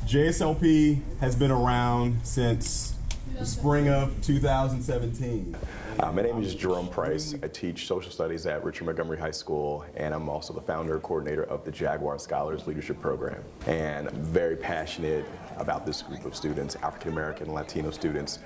JSLP has been around since the spring of 2017. My name is Jerome Price. I teach social studies at Richard Montgomery High School, and I'm also the founder and coordinator of the Jaguar Scholars Leadership Program. And I'm very passionate about this group of students, African American and Latino students,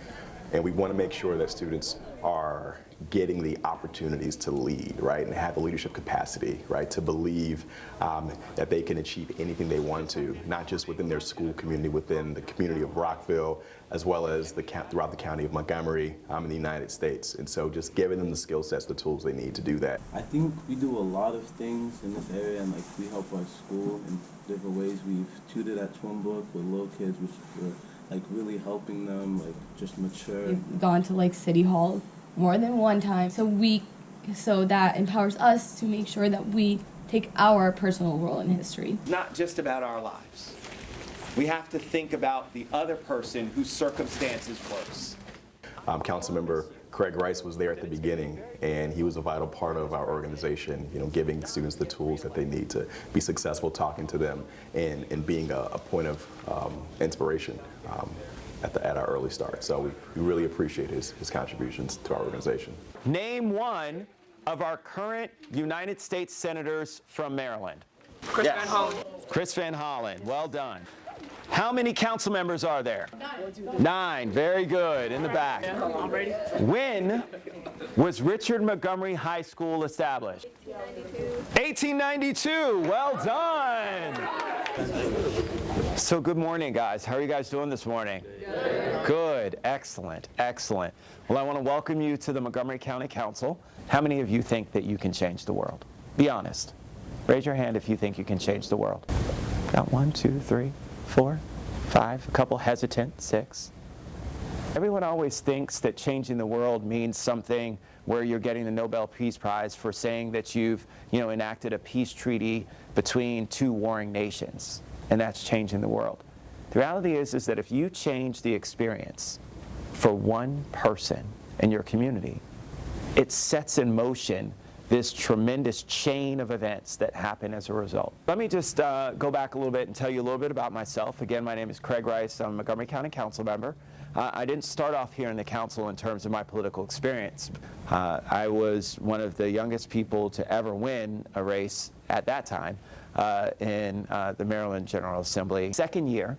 and we want to make sure that students are getting the opportunities to lead, right, and have the leadership capacity, right, to believe that they can achieve anything they want to, not just within their school community, within the community of Rockville, as well as throughout the county of Montgomery in the United States. And so just giving them the skill sets, the tools they need to do that. I think we do a lot of things in this area, and we help our school in different ways. We've tutored at Twin Brook with little kids, which were really helping them just mature. We've gone to City Hall more than one time, so that empowers us to make sure that we take our personal role in history. Not just about our lives. We have to think about the other person whose circumstance is worse. Councilmember Craig Rice was there at the beginning, and he was a vital part of our organization, giving students the tools that they need to be successful, talking to them, and being a point of inspiration at our early start. So we really appreciate his contributions to our organization. Name one of our current United States Senators from Maryland. Chris Van Hollen. Chris Van Hollen, well done. How many council members are there? 9, very good, in the back. I'm ready. When was Richard Montgomery High School established? 1892, well done. So good morning, guys. How are you guys doing this morning? Good, excellent, excellent. Well, I want to welcome you to the Montgomery County Council. How many of you think that you can change the world? Be honest. Raise your hand if you think you can change the world. Got 1, 2, 3, 4, 5, a couple hesitant, 6. Everyone always thinks that changing the world means something where you're getting the Nobel Peace Prize for saying that you've, enacted a peace treaty between 2 warring nations, and that's changing the world. The reality is that if you change the experience for one person in your community, it sets in motion this tremendous chain of events that happen as a result. Let me just go back a little bit and tell you a little bit about myself. Again, my name is Craig Rice. I'm a Montgomery County Council member. I didn't start off here in the council in terms of my political experience. I was one of the youngest people to ever win a race at that time in the Maryland General Assembly. Second year,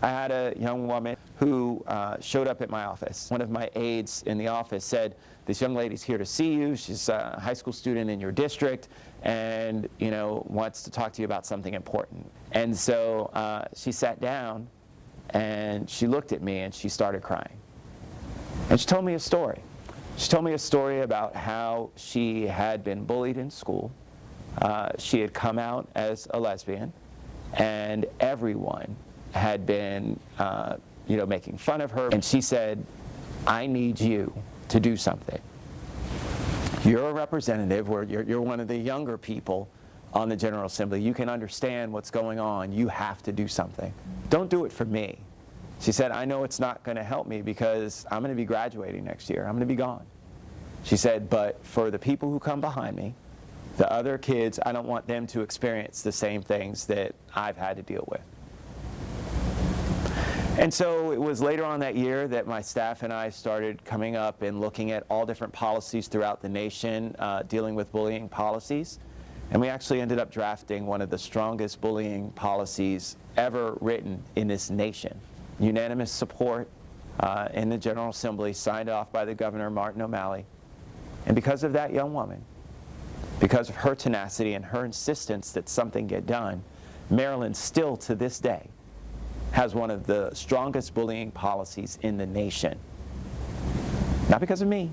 I had a young woman who showed up at my office. One of my aides in the office said, "This young lady's here to see you. She's a high school student in your district and, wants to talk to you about something important." And so she sat down and she looked at me and she started crying. And she told me a story. She told me a story about how she had been bullied in school. She had come out as a lesbian, and everyone had been, making fun of her. And she said, "I need you to do something. You're a representative, where you're one of the younger people on the General Assembly. You can understand what's going on. You have to do something. Don't do it for me." She said, "I know it's not going to help me because I'm going to be graduating next year. I'm going to be gone." She said, "But for the people who come behind me, the other kids, I don't want them to experience the same things that I've had to deal with." And so it was later on that year that my staff and I started coming up and looking at all different policies throughout the nation dealing with bullying policies. And we actually ended up drafting one of the strongest bullying policies ever written in this nation. Unanimous support in the General Assembly, signed off by the Governor, Martin O'Malley. And because of that young woman, because of her tenacity and her insistence that something get done, Maryland still to this day has one of the strongest bullying policies in the nation. Not because of me,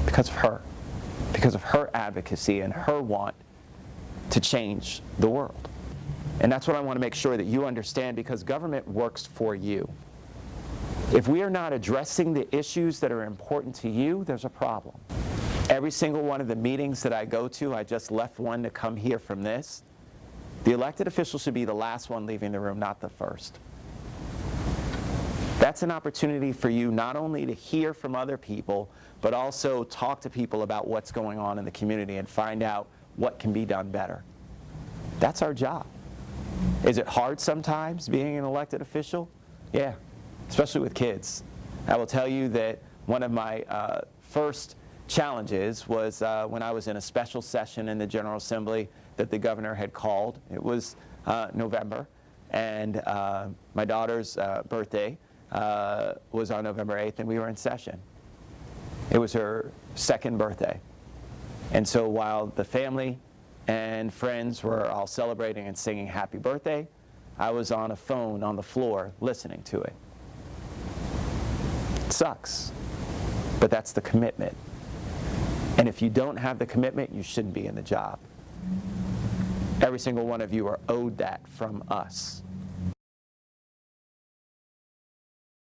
because of her advocacy and her want to change the world. And that's what I want to make sure that you understand, because government works for you. If we are not addressing the issues that are important to you, there's a problem. Every single one of the meetings that I go to, I just left one to come here from this, the elected official should be the last one leaving the room, not the first. That's an opportunity for you not only to hear from other people, but also talk to people about what's going on in the community and find out what can be done better. That's our job. Is it hard sometimes being an elected official? Yeah, especially with kids. I will tell you that one of my first challenges was when I was in a special session in the General Assembly that the governor had called. It was November, and my daughter's birthday was on November 8th, and we were in session. It was her second birthday. And so while the family and friends were all celebrating and singing happy birthday, I was on a phone on the floor listening to it. It sucks, but that's the commitment. And if you don't have the commitment, you shouldn't be in the job. Every single one of you are owed that from us.